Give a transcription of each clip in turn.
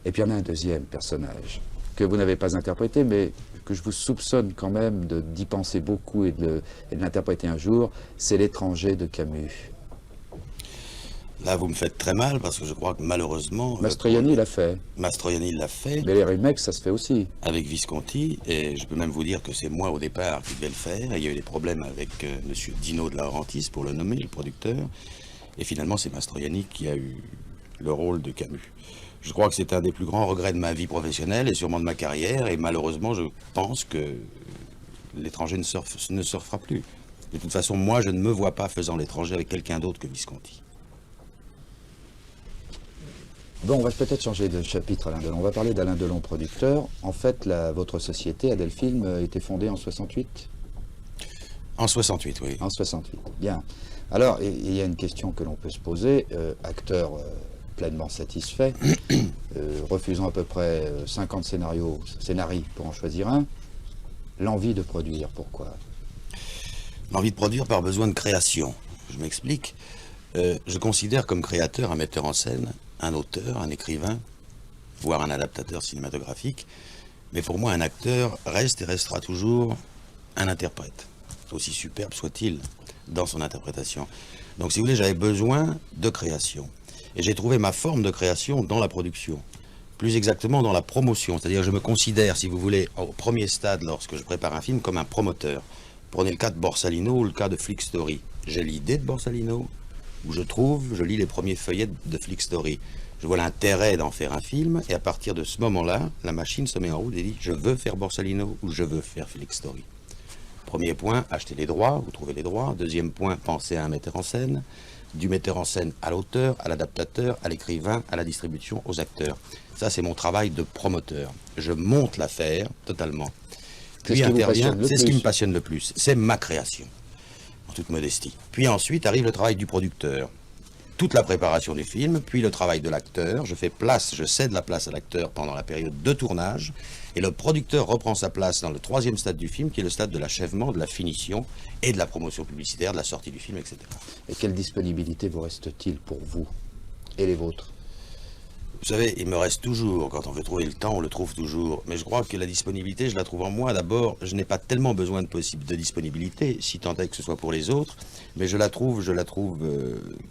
Et puis il y en a un deuxième personnage que vous n'avez pas interprété, mais que je vous soupçonne quand même d'y penser beaucoup et de l'interpréter un jour, c'est L'étranger de Camus. Là, vous me faites très mal parce que je crois que malheureusement... Mastroianni l'a fait. Mastroianni l'a fait. Mais les remakes, ça se fait aussi. Avec Visconti, et je peux même vous dire que c'est moi au départ qui devais le faire. Et il y a eu des problèmes avec monsieur Dino de Laurentiis, pour le nommer, le producteur. Et finalement, c'est Mastroianni qui a eu le rôle de Camus. Je crois que c'est un des plus grands regrets de ma vie professionnelle et sûrement de ma carrière. Et malheureusement, je pense que L'étranger ne se refera plus. De toute façon, moi, je ne me vois pas faisant L'étranger avec quelqu'un d'autre que Visconti. Bon, on va peut-être changer de chapitre, Alain Delon. On va parler d'Alain Delon, producteur. En fait, votre société, Adelphi, a été fondée en 68 ? En 68, oui. En 68, bien. Alors, il y a une question que l'on peut se poser. Acteur pleinement satisfait, refusant à peu près 50 scénarios pour en choisir un. L'envie de produire, pourquoi ? L'envie de produire par besoin de création. Je m'explique. Je considère comme créateur un metteur en scène, un auteur, un écrivain, voire un adaptateur cinématographique. Mais pour moi, un acteur reste et restera toujours un interprète, aussi superbe soit-il dans son interprétation. Donc, si vous voulez, j'avais besoin de création. Et j'ai trouvé ma forme de création dans la production. Plus exactement dans la promotion. C'est-à-dire je me considère, si vous voulez, au premier stade, lorsque je prépare un film, comme un promoteur. Prenez le cas de Borsalino ou le cas de Flick Story. J'ai l'idée de Borsalino, où je lis les premiers feuillets de Flick Story. Je vois l'intérêt d'en faire un film, et à partir de ce moment-là, la machine se met en route et dit, je veux faire Borsalino ou je veux faire Flick Story. Premier point, acheter les droits, vous trouvez les droits. Deuxième point, penser à un metteur en scène. Du metteur en scène à l'auteur, à l'adaptateur, à l'écrivain, à la distribution, aux acteurs. Ça, c'est mon travail de promoteur. Je monte l'affaire totalement. Puis intervient, c'est ce qui me passionne le plus. C'est ma création, en toute modestie. Puis ensuite arrive le travail du producteur. Toute la préparation du film, puis le travail de l'acteur. Je cède la place à l'acteur pendant la période de tournage. Et le producteur reprend sa place dans le troisième stade du film, qui est le stade de l'achèvement, de la finition et de la promotion publicitaire, de la sortie du film, etc. Et quelle disponibilité vous reste-t-il pour vous et les vôtres ? Vous savez, il me reste toujours, quand on veut trouver le temps, on le trouve toujours. Mais je crois que la disponibilité, je la trouve en moi. D'abord, je n'ai pas tellement besoin de disponibilité, si tant est que ce soit pour les autres. Mais je la trouve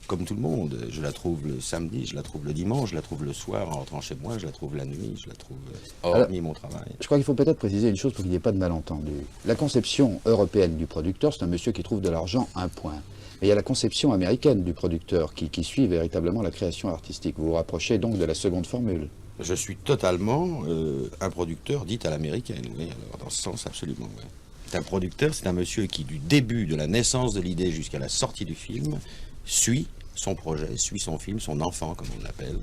comme tout le monde. Je la trouve le samedi, je la trouve le dimanche, je la trouve le soir en rentrant chez moi, je la trouve la nuit, je la trouve hormis mon travail. Je crois qu'il faut peut-être préciser une chose pour qu'il n'y ait pas de malentendu. La conception européenne du producteur, c'est un monsieur qui trouve de l'argent, un point. Mais il y a la conception américaine du producteur qui suit véritablement la création artistique. Vous vous rapprochez donc de la seconde formule. Je suis totalement un producteur dit à l'américaine, oui, alors, dans ce sens absolument. Oui. Un producteur, c'est un monsieur qui, du début de la naissance de l'idée jusqu'à la sortie du film, suit son projet, suit son film, son enfant, comme on l'appelle,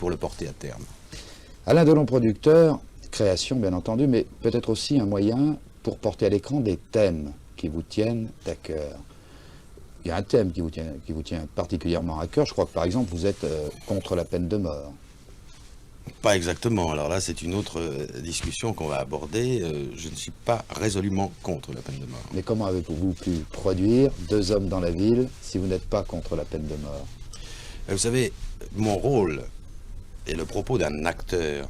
pour le porter à terme. Alain Delon, producteur, création bien entendu, mais peut-être aussi un moyen pour porter à l'écran des thèmes qui vous tiennent à cœur. Il y a un thème qui vous tient particulièrement à cœur. Je crois que, par exemple, vous êtes contre la peine de mort. Pas exactement. Alors là, c'est une autre discussion qu'on va aborder. Je ne suis pas résolument contre la peine de mort. Mais comment avez-vous pu produire Deux hommes dans la ville si vous n'êtes pas contre la peine de mort ? Vous savez, mon rôle et le propos d'un acteur,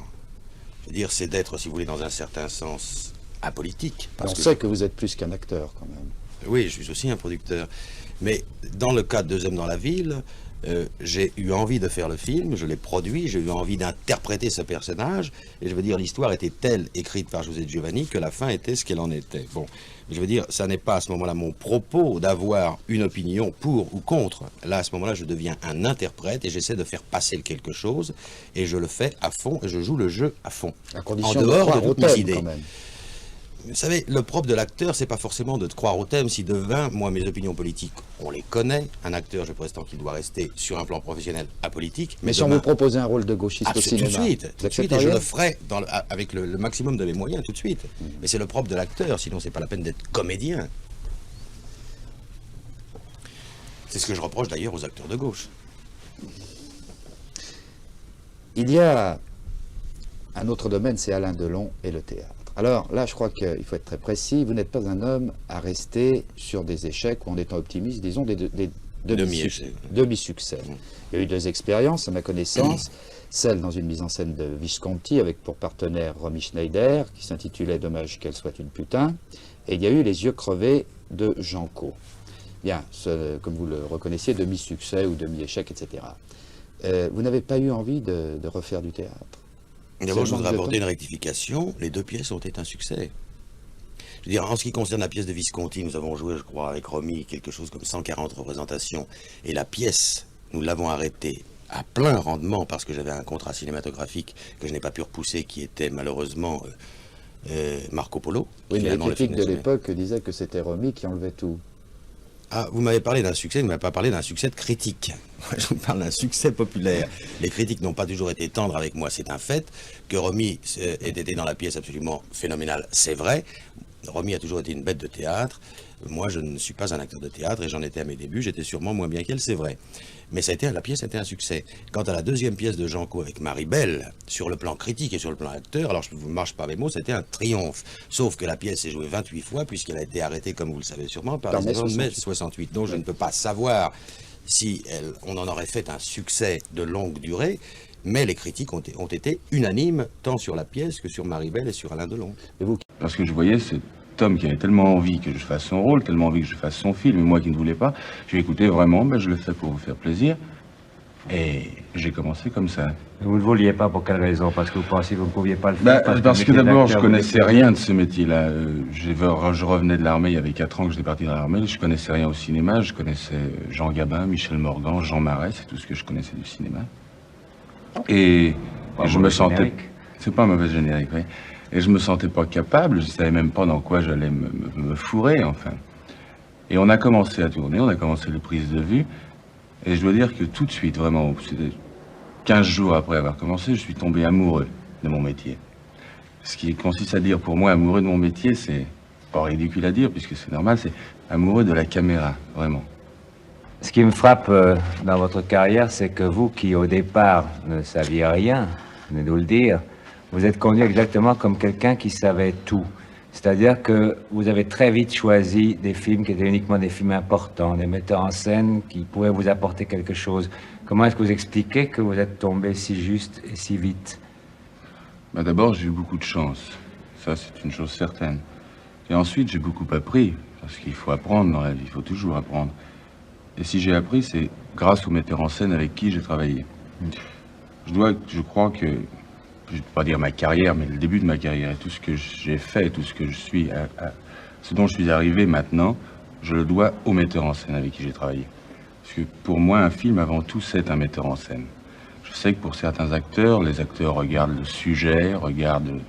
je veux dire, c'est d'être, si vous voulez, dans un certain sens, apolitique. On sait que vous êtes plus qu'un acteur, quand même. Oui, je suis aussi un producteur. Mais dans le cas de Deux hommes dans la ville, j'ai eu envie de faire le film, je l'ai produit, j'ai eu envie d'interpréter ce personnage, et je veux dire, l'histoire était telle, écrite par José Giovanni, que la fin était ce qu'elle en était. Bon, je veux dire, ça n'est pas à ce moment-là mon propos d'avoir une opinion pour ou contre. Là, à ce moment-là, je deviens un interprète, et j'essaie de faire passer quelque chose, et je le fais à fond, et je joue le jeu à fond. À condition en dehors de toutes mes idées. Quand même. Vous savez, le propre de l'acteur, c'est pas forcément de croire au thème. Si demain, moi, mes opinions politiques, on les connaît. Un acteur, je prétends qu'il doit rester sur un plan professionnel apolitique. Mais si on vous proposait un rôle de gauchiste au cinéma, tout de suite, et je le ferai avec le maximum de mes moyens, tout de suite. Mais c'est le propre de l'acteur, sinon c'est pas la peine d'être comédien. C'est ce que je reproche d'ailleurs aux acteurs de gauche. Il y a un autre domaine, c'est Alain Delon et le théâtre. Alors là, je crois qu'il faut être très précis. Vous n'êtes pas un homme à rester sur des échecs ou en étant optimiste, disons des demi-succès. Il y a eu 2 expériences, à ma connaissance. celle dans une mise en scène de Visconti avec pour partenaire Romy Schneider, qui s'intitulait « Dommage qu'elle soit une putain », et il y a eu Les yeux crevés de Janco. Bien, comme vous le reconnaissiez, demi-succès ou demi-échec, etc. Vous n'avez pas eu envie de refaire du théâtre? D'abord, je voudrais apporter une rectification. Les 2 pièces ont été un succès. Je veux dire, en ce qui concerne la pièce de Visconti, nous avons joué, je crois, avec Romy, quelque chose comme 140 représentations. Et la pièce, nous l'avons arrêtée à plein rendement parce que j'avais un contrat cinématographique que je n'ai pas pu repousser, qui était malheureusement Marco Polo. Oui, mais les critiques de l'époque disaient que c'était Romy qui enlevait tout. Ah, vous m'avez parlé d'un succès, vous ne m'avez pas parlé d'un succès de critique. Je vous parle d'un succès populaire. Les critiques n'ont pas toujours été tendres avec moi, c'est un fait. Que Romy ait été dans la pièce absolument phénoménale, c'est vrai. Romy a toujours été une bête de théâtre. Moi, je ne suis pas un acteur de théâtre et j'en étais à mes débuts. J'étais sûrement moins bien qu'elle, c'est vrai. Mais la pièce a été un succès. Quant à la 2e pièce de Janco avec Marie-Belle, sur le plan critique et sur le plan acteur, alors je ne vous marche pas les mots, c'était un triomphe. Sauf que la pièce s'est jouée 28 fois, puisqu'elle a été arrêtée, comme vous le savez sûrement, par les événements de mai 68. Donc je ne peux pas savoir si on en aurait fait un succès de longue durée. Mais les critiques ont été unanimes, tant sur la pièce que sur Marie-Belle et sur Alain Delon. Et vous? Parce que je voyais cet homme qui avait tellement envie que je fasse son rôle, tellement envie que je fasse son film, et moi qui ne voulais pas, j'ai écouté vraiment, je le fais pour vous faire plaisir. Et j'ai commencé comme ça. Vous ne vouliez pas pour quelle raison? Parce que vous pensiez que vous ne pouviez pas le faire? Parce que d'abord, je connaissais rien de ce métier-là. Je revenais de l'armée, il y avait 4 ans que j'étais parti dans l'armée. Je connaissais rien au cinéma. Je connaissais Jean Gabin, Michel Morgan, Jean Marais, c'est tout ce que je connaissais du cinéma. Et je me sentais... C'est pas un mauvais générique, oui. Et je me sentais pas capable, je savais même pas dans quoi j'allais me fourrer, enfin. Et on a commencé à tourner, on a commencé les prises de vue. Et je dois dire que tout de suite, vraiment, c'était 15 jours après avoir commencé, je suis tombé amoureux de mon métier. Ce qui consiste à dire pour moi, amoureux de mon métier, c'est pas ridicule à dire, puisque c'est normal, c'est amoureux de la caméra, vraiment. Ce qui me frappe dans votre carrière, c'est que vous, qui au départ ne saviez rien, venez nous le dire, vous êtes connu exactement comme quelqu'un qui savait tout. C'est-à-dire que vous avez très vite choisi des films qui étaient uniquement des films importants, des metteurs en scène qui pouvaient vous apporter quelque chose. Comment est-ce que vous expliquez que vous êtes tombé si juste et si vite? D'abord, j'ai eu beaucoup de chance. Ça, c'est une chose certaine. Et ensuite, j'ai beaucoup appris, parce qu'il faut apprendre dans la vie, il faut toujours apprendre. Et si j'ai appris, c'est grâce aux metteurs en scène avec qui j'ai travaillé. Je crois que, je ne vais pas dire ma carrière, mais le début de ma carrière, et tout ce que j'ai fait, tout ce que je suis, ce dont je suis arrivé maintenant, je le dois aux metteurs en scène avec qui j'ai travaillé. Parce que pour moi, un film, avant tout, c'est un metteur en scène. Je sais que pour certains acteurs, les acteurs regardent le sujet, regardent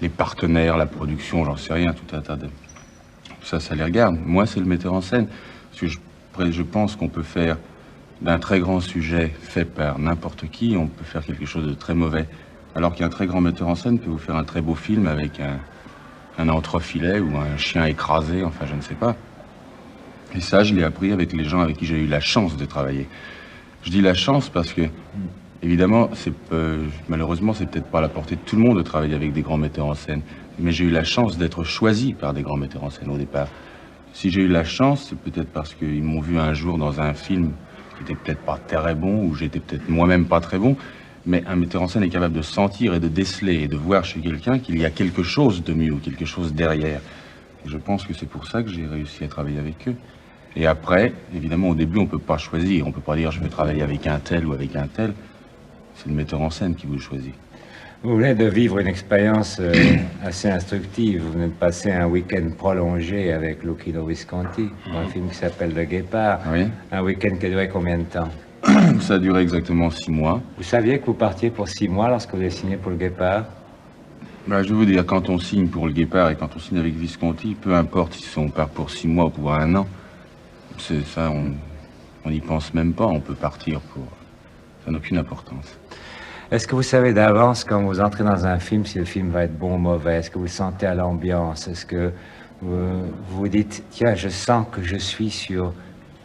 les partenaires, la production, j'en sais rien, tout un tas de... Tout ça, ça les regarde. Moi, c'est le metteur en scène. Parce que je pense qu'on peut faire d'un très grand sujet fait par n'importe qui, on peut faire quelque chose de très mauvais. Alors qu'un très grand metteur en scène peut vous faire un très beau film avec un entrefilet ou un chien écrasé, enfin, je ne sais pas. Et ça, je l'ai appris avec les gens avec qui j'ai eu la chance de travailler. Je dis la chance parce que, évidemment, malheureusement, c'est peut-être pas à la portée de tout le monde de travailler avec des grands metteurs en scène. Mais j'ai eu la chance d'être choisi par des grands metteurs en scène au départ. Si j'ai eu la chance, c'est peut-être parce qu'ils m'ont vu un jour dans un film qui était peut-être pas très bon, ou j'étais peut-être moi-même pas très bon. Mais un metteur en scène est capable de sentir et de déceler et de voir chez quelqu'un qu'il y a quelque chose de mieux, quelque chose derrière. Et je pense que c'est pour ça que j'ai réussi à travailler avec eux. Et après, évidemment, au début, on ne peut pas choisir. On ne peut pas dire je vais travailler avec un tel ou avec un tel. C'est le metteur en scène qui vous choisit. Vous venez de vivre une expérience assez instructive. Vous venez de passer un week-end prolongé avec Luchino Visconti, dans un film qui s'appelle Le Guépard. Oui. Un week-end qui a duré combien de temps? Ça a duré exactement 6 mois. Vous saviez que vous partiez pour 6 mois lorsque vous avez signé pour Le Guépard? Je vais vous dire, quand on signe pour Le Guépard et quand on signe avec Visconti, peu importe si on part pour 6 mois ou pour 1 an, c'est ça, on n'y pense même pas, on peut partir pour... Ça n'a aucune importance. Est-ce que vous savez d'avance, quand vous entrez dans un film, si le film va être bon ou mauvais? Est-ce que vous le sentez à l'ambiance? Est-ce que vous vous dites, tiens, je sens que je suis sur,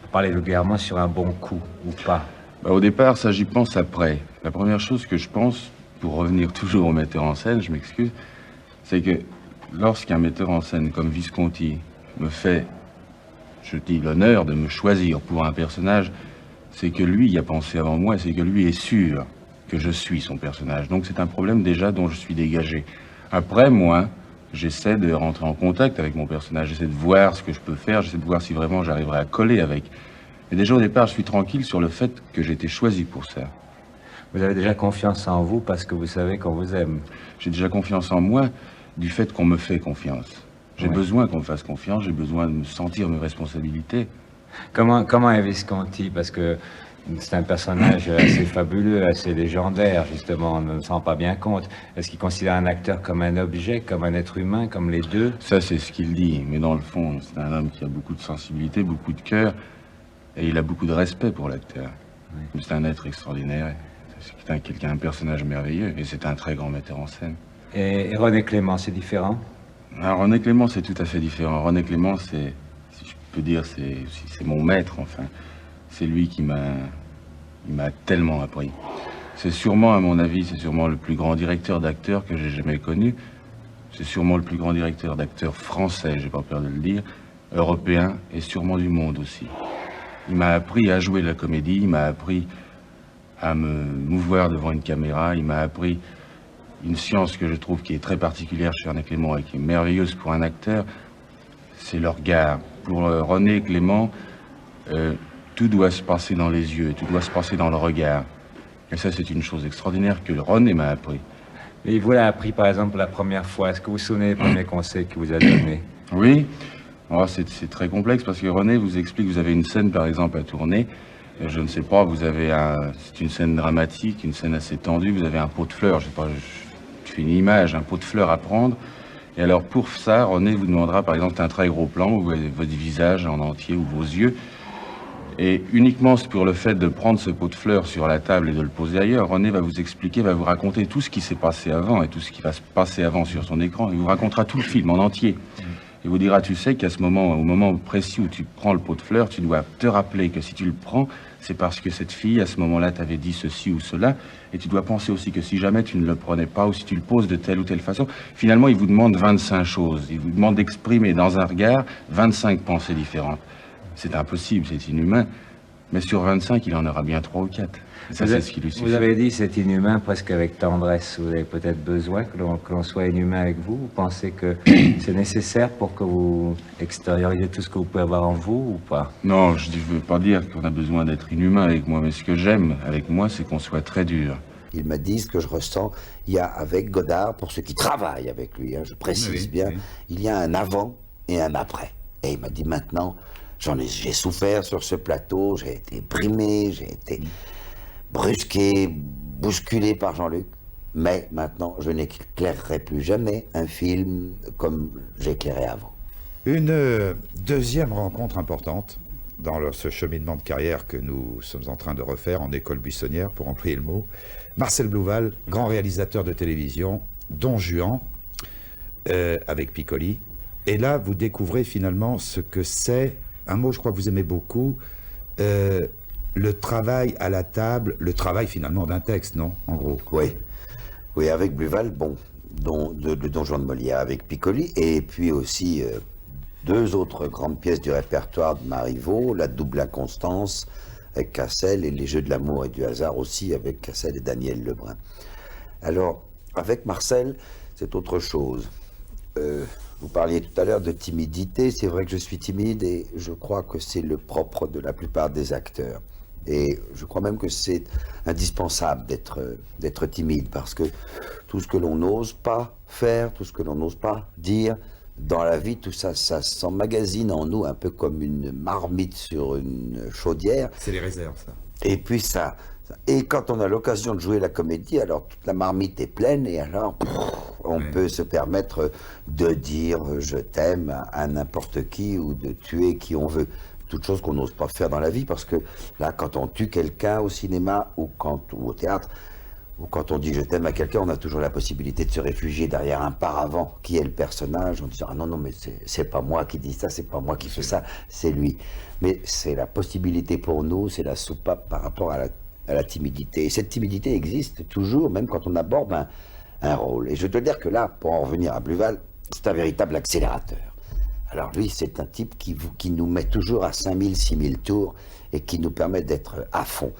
pour parler vulgairement, sur un bon coup, ou pas? Au départ, ça, j'y pense après. La première chose que je pense, pour revenir toujours au metteur en scène, je m'excuse, c'est que lorsqu'un metteur en scène comme Visconti me fait, je dis, l'honneur de me choisir pour un personnage, c'est que lui y a pensé avant moi, c'est que lui est sûr que je suis son personnage. Donc c'est un problème déjà dont je suis dégagé. Après, moi, j'essaie de rentrer en contact avec mon personnage, j'essaie de voir ce que je peux faire, j'essaie de voir si vraiment j'arriverai à coller avec. Et déjà au départ, je suis tranquille sur le fait que j'ai été choisi pour ça. Vous avez déjà confiance en vous parce que vous savez qu'on vous aime. J'ai déjà confiance en moi du fait qu'on me fait confiance. J'ai besoin qu'on me fasse confiance, j'ai besoin de me sentir mes responsabilités. Comment est Visconti? Parce que c'est un personnage assez fabuleux, assez légendaire, justement, on ne s'en rend pas bien compte. Est-ce qu'il considère un acteur comme un objet, comme un être humain, comme les deux? Ça, c'est ce qu'il dit, mais dans le fond, c'est un homme qui a beaucoup de sensibilité, beaucoup de cœur, et il a beaucoup de respect pour l'acteur. Oui. C'est un être extraordinaire, c'est quelqu'un, un personnage merveilleux, et c'est un très grand metteur en scène. Et René Clément, c'est différent? Alors, René Clément, c'est tout à fait différent. René Clément, c'est, si je peux dire, c'est mon maître, enfin. C'est lui qui m'a tellement appris. C'est sûrement, à mon avis, c'est sûrement le plus grand directeur d'acteurs que j'ai jamais connu. C'est sûrement le plus grand directeur d'acteurs français, j'ai pas peur de le dire, européen et sûrement du monde aussi. Il m'a appris à jouer la comédie, il m'a appris à me mouvoir devant une caméra, il m'a appris une science que je trouve qui est très particulière chez René Clément et qui est merveilleuse pour un acteur, c'est le regard. Pour René Clément, tout doit se passer dans les yeux, tout doit se passer dans le regard. Et ça, c'est une chose extraordinaire que René m'a appris. Et il vous l'a appris, par exemple, la première fois. Est-ce que vous vous souvenez des premiers conseils qu'il vous a donnés? Oui. Oh, c'est très complexe parce que René vous explique, vous avez une scène, par exemple, à tourner. Je ne sais pas, c'est une scène dramatique, une scène assez tendue. Vous avez un pot de fleurs, je sais pas, je fais une image, un pot de fleurs à prendre. Et alors, pour ça, René vous demandera, par exemple, un très gros plan où vous voyez votre visage en entier ou vos yeux. Et uniquement pour le fait de prendre ce pot de fleurs sur la table et de le poser ailleurs, René va vous expliquer, va vous raconter tout ce qui s'est passé avant et tout ce qui va se passer avant sur son écran. Il vous racontera tout le film en entier. Il vous dira, tu sais qu'à ce moment, au moment précis où tu prends le pot de fleurs, tu dois te rappeler que si tu le prends, c'est parce que cette fille, à ce moment-là, t'avait dit ceci ou cela. Et tu dois penser aussi que si jamais tu ne le prenais pas ou si tu le poses de telle ou telle façon, finalement, il vous demande 25 choses. Il vous demande d'exprimer dans un regard 25 pensées différentes. C'est impossible, c'est inhumain. Mais sur 25, il en aura bien 3 ou 4. Ça, c'est ce qui lui suffit. Vous avez dit c'est inhumain presque avec tendresse. Vous avez peut-être besoin que l'on soit inhumain avec vous. Vous pensez que c'est nécessaire pour que vous extériorisez tout ce que vous pouvez avoir en vous ou pas? Non, je ne veux pas dire qu'on a besoin d'être inhumain avec moi. Mais ce que j'aime avec moi, c'est qu'on soit très dur. Il m'a dit ce que je ressens. Il y a avec Godard, pour ceux qui travaillent avec lui, je précise bien, il y a un avant et un après. Et il m'a dit maintenant... J'ai souffert sur ce plateau, j'ai été brimé, j'ai été brusqué, bousculé par Jean-Luc. Mais maintenant, je n'éclairerai plus jamais un film comme j'éclairais avant. Une deuxième rencontre importante dans ce cheminement de carrière que nous sommes en train de refaire en école buissonnière, pour employer le mot. Marcel Blouval, grand réalisateur de télévision, Don Juan, avec Piccoli. Et là, vous découvrez finalement ce que c'est... Un mot, je crois que vous aimez beaucoup, le travail à la table, le travail finalement d'un texte, non, en gros? Oui, avec Blouval, bon, de Don Juan de Molière, avec Piccoli, et puis aussi 2 autres grandes pièces du répertoire de Marivaux, La double inconstance avec Cassel, et Les jeux de l'amour et du hasard aussi avec Cassel et Daniel Lebrun. Alors, avec Marcel, c'est autre chose. Vous parliez tout à l'heure de timidité, c'est vrai que je suis timide et je crois que c'est le propre de la plupart des acteurs. Et je crois même que c'est indispensable d'être timide parce que tout ce que l'on n'ose pas faire, tout ce que l'on n'ose pas dire, dans la vie, tout ça, ça s'emmagasine en nous un peu comme une marmite sur une chaudière. C'est les réserves, ça. Et puis et quand on a l'occasion de jouer la comédie, alors toute la marmite est pleine et alors on peut se permettre de dire je t'aime à n'importe qui ou de tuer qui on veut. Toute chose qu'on n'ose pas faire dans la vie parce que là, quand on tue quelqu'un au cinéma ou au théâtre, ou quand on dit je t'aime à quelqu'un, on a toujours la possibilité de se réfugier derrière un paravent qui est le personnage en disant ah non mais c'est pas moi qui dis ça, c'est pas moi qui fais ça, c'est lui. Mais c'est la possibilité pour nous, c'est la soupape par rapport à la timidité. Et cette timidité existe toujours, même quand on aborde un rôle. Et je dois dire que là, pour en revenir à Blouval, c'est un véritable accélérateur. Alors lui, c'est un type qui nous met toujours à 5000, 6000 tours et qui nous permet d'être à fond.